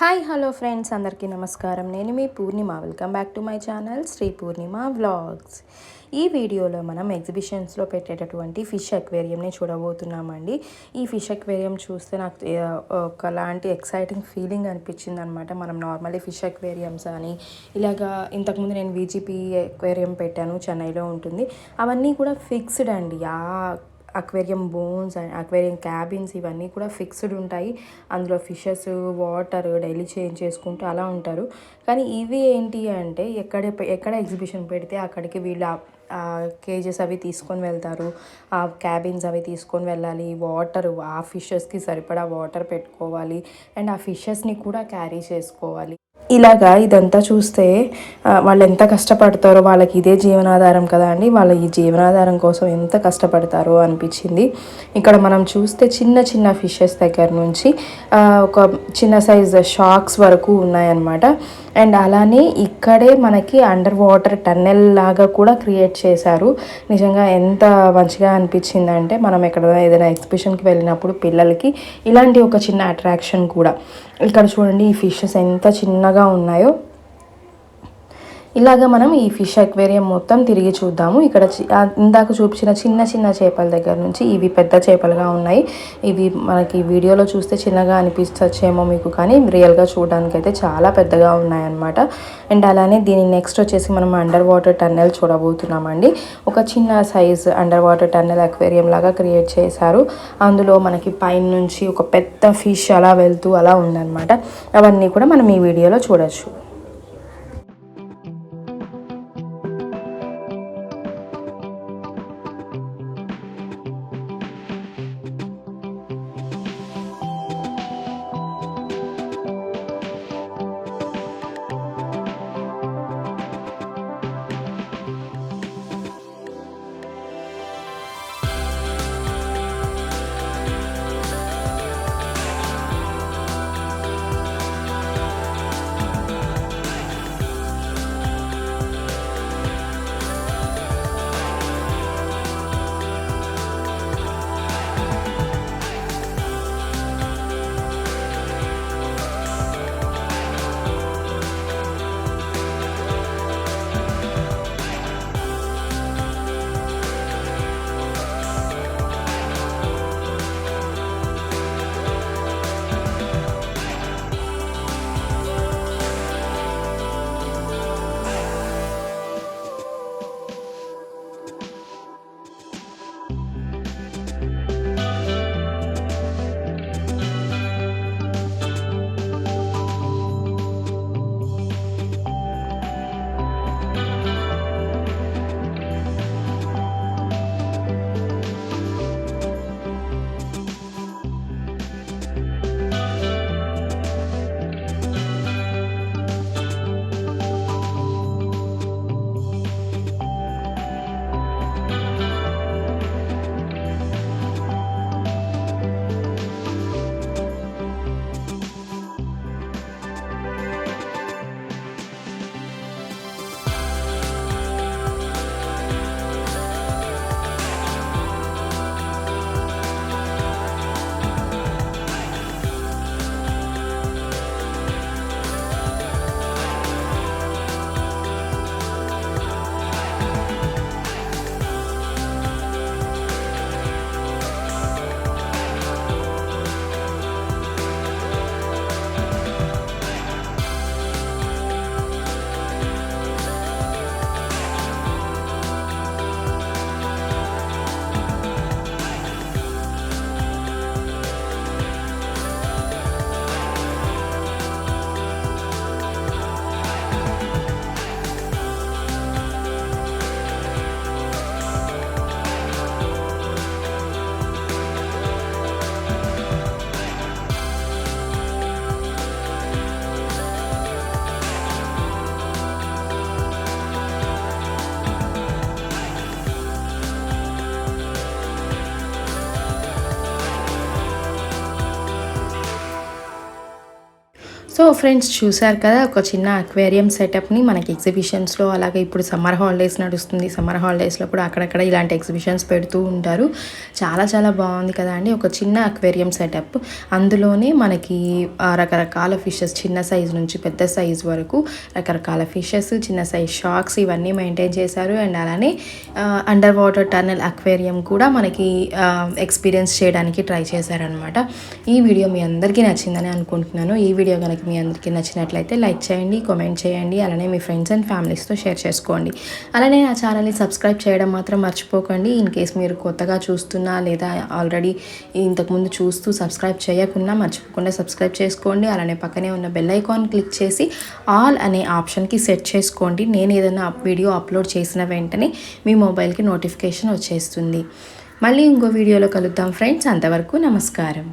Hi hello friends, అందరికీ నమస్కారం. నేను మీ Purnima. Welcome back to my channel Sri Purnima vlogs. ఈ వీడియోలో మనం ఎగ్జిబిషన్స్లో పెట్టేటటువంటి ఫిష్ అక్వేరియంని చూడబోతున్నామండి. ఈ ఫిష్ అక్వేరియం చూస్తే నాకు ఒకలాంటి ఎక్సైటింగ్ ఫీలింగ్ అనిపించింది అనమాట. మనం నార్మల్లీ ఫిష్ అక్వేరియంస్ అని ఇలాగా ఇంతకుముందు నేను విజిపి అక్వేరియం పెట్టాను, చెన్నైలో ఉంటుంది. అవన్నీ కూడా ఫిక్స్డ్ అండి. Aquarium bones and aquarium cabins ఇవన్నీ కూడా ఫిక్స్డ్ ఉంటాయి. అందులో ఫిషెస్ వాటర్ డైలీ చేంజ్ చేసుకుంటూ అలా ఉంటారు. కానీ ఇవి ఏంటి అంటే ఎక్కడ ఎగ్జిబిషన్ పెడితే అక్కడికి వీళ్ళు కేజెస్ అవి తీసుకొని వెళ్తారు. ఆ క్యాబిన్స్ అవి తీసుకొని వెళ్ళాలి. వాటర్ ఆ ఫిషెస్కి సరిపడా వాటర్ పెట్టుకోవాలి అండ్ ఆ ఫిషెస్ని కూడా క్యారీ చేసుకోవాలి. ఇలాగా ఇదంతా చూస్తే వాళ్ళు ఎంత కష్టపడతారో, వాళ్ళకి ఇదే జీవనాధారం కదా అండి. వాళ్ళ ఈ జీవనాధారం కోసం ఎంత కష్టపడతారో అనిపించింది. ఇక్కడ మనం చూస్తే చిన్న చిన్న ఫిషెస్ దగ్గర నుంచి ఒక చిన్న సైజ్ షార్క్స్ వరకు ఉన్నాయన్నమాట. అండ్ అలానే ఇక్కడే మనకి అండర్ వాటర్ టన్నెల్ లాగా కూడా క్రియేట్ చేశారు. నిజంగా ఎంత మంచిగా అనిపించిందంటే, మనం ఎక్కడైనా ఏదైనా ఎగ్జిబిషన్కి వెళ్ళినప్పుడు పిల్లలకి ఇలాంటి ఒక చిన్న అట్రాక్షన్ కూడా. ఇక్కడ చూడండి ఈ ఫిషెస్ ఎంత చిన్నగా ఉన్నాయో. ఇలాగ మనం ఈ ఫిష్ అక్వేరియం మొత్తం తిరిగి చూద్దాము. ఇక్కడ ఇందాక చూపించిన చిన్న చిన్న చేపల దగ్గర నుంచి ఇవి పెద్ద చేపలుగా ఉన్నాయి. ఇవి మనకి వీడియోలో చూస్తే చిన్నగా అనిపించచ్చేమో మీకు, కానీ రియల్గా చూడడానికి అయితే చాలా పెద్దగా ఉన్నాయన్నమాట. అండ్ అలానే దీని నెక్స్ట్ వచ్చేసి మనం అండర్ వాటర్ టన్నెల్ చూడబోతున్నామండి. ఒక చిన్న size under water tunnel aquarium లాగా క్రియేట్ చేశారు. అందులో మనకి పైన నుంచి ఒక పెద్ద ఫిష్ అలా వెళ్తూ అలా ఉందన్నమాట. అవన్నీ కూడా మనం ఈ వీడియోలో చూడొచ్చు. సో ఫ్రెండ్స్ చూసారు కదా ఒక చిన్న అక్వేరియం సెటప్ని మనకి ఎగ్జిబిషన్స్లో, అలాగే ఇప్పుడు సమ్మర్ హాలిడేస్ నడుస్తుంది, సమ్మర్ హాలిడేస్లో కూడా అక్కడక్కడ ఇలాంటి ఎగ్జిబిషన్స్ పెడుతూ ఉంటారు. చాలా చాలా బాగుంది కదా అండి. ఒక చిన్న అక్వేరియం సెటప్, అందులోనే మనకి రకరకాల ఫిషెస్, చిన్న సైజు నుంచి పెద్ద సైజు వరకు రకరకాల ఫిషెస్, చిన్న సైజ్ షార్క్స్ ఇవన్నీ మెయింటైన్ చేశారు. అండ్ అలానే అండర్ వాటర్ టన్నల్ అక్వేరియం కూడా మనకి ఎక్స్పీరియన్స్ చేయడానికి ట్రై చేశారనమాట. ఈ వీడియో మీ అందరికీ నచ్చిందని అనుకుంటున్నాను. ఈ వీడియో కనుక మీ అందరికీ నచ్చినట్లయితే లైక్ చేయండి, కామెంట్ చేయండి, అలానే మీ ఫ్రెండ్స్ అండ్ ఫ్యామిలీస్తో షేర్ చేసుకోండి. అలానే నా ఛానల్ని సబ్స్క్రైబ్ చేయడం మాత్రం మర్చిపోకండి. ఇన్ కేస్ మీరు కొత్తగా చూస్తున్నా లేదా ఆల్రెడీ ఇంతకుముందు చూస్తూ సబ్స్క్రైబ్ చేయకుండా మర్చిపోకుండా సబ్స్క్రైబ్ చేసుకోండి. అలానే పక్కనే ఉన్న బెల్ ఐకాన్ క్లిక్ చేసి ఆల్ అనే ఆప్షన్కి సెట్ చేసుకోండి. నేను ఏదైనా వీడియో అప్లోడ్ చేసిన వెంటనే మీ మొబైల్కి నోటిఫికేషన్ వచ్చేస్తుంది. మళ్ళీ ఇంకో వీడియోలో కలుద్దాం ఫ్రెండ్స్. అంతవరకు నమస్కారం.